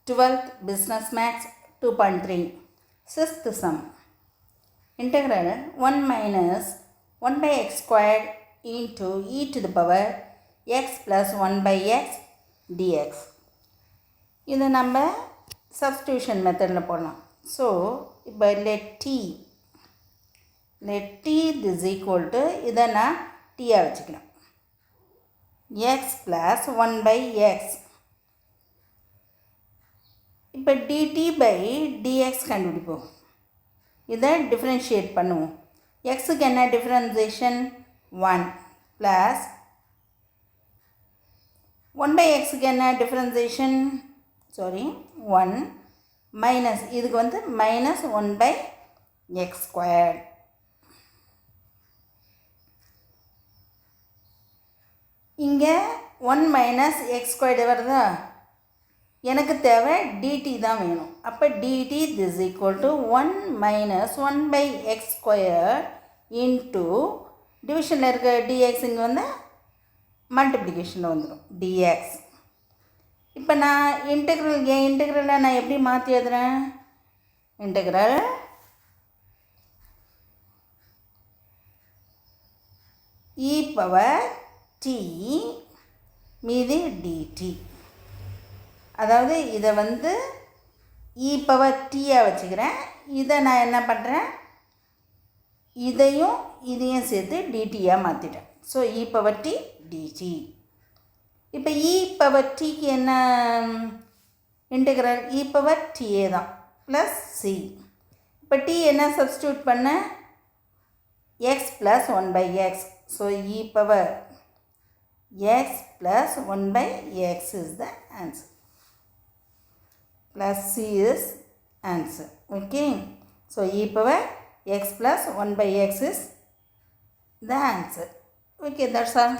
12th Business Maths 2.3 6th sum. Integral 1 minus 1 by x squared into e to the power x plus 1 by x dx. இது நம்ம substitution methodல போடலாம். So, இப்போ let t is equal to இதை நான் t வச்சுக்கிறேன். x plus 1 by x. இப்போ dt by dx கண்டுபிடிப்போம். இதை டிஃப்ரென்ஷியேட் பண்ணுவோம். எக்ஸுக்கு என்ன டிஃப்ரென்சேஷன் 1 ப்ளஸ் 1 by எக்ஸுக்கு என்ன டிஃப்ரென்சேஷன் 1 மைனஸ் இதுக்கு வந்து மைனஸ் 1 by எக்ஸ் ஸ்கொயர். இங்கே 1 மைனஸ் எக்ஸ் ஸ்கொயர்டு வருதா, எனக்கு தேவை dt தான் வேணும். அப்போ dt is equal to 1 minus 1 by x square into டிவிஷனில் இருக்க dx இங்கே வந்து மல்டிப்ளிகேஷனில் வந்துடும் dx. இப்போ நான் இன்டெக்ரலை நான் எப்படி மாற்றி எழுதுறேன், இன்டெக்ரல் e பவர் t மீதி dt. அதாவது இதை வந்து e பவர் டீயாக வச்சுக்கிறேன். இதை நான் என்ன பண்ணுறேன், இதையும் சேர்த்து டிடியாக மாற்றிட்டேன். So e power t dt. இப்போ e பவர் டிக்கு என்ன இன்டெக்ரல் e பவர் டிஏ தான் ப்ளஸ் சி. இப்போ டி என்ன சப்ஸ்டியூட் பண்ண x plus 1 by x. So e power x plus 1 by x is the answer. Plus C is answer. Okay. So e power x plus 1 by x is the answer. Okay, that's all.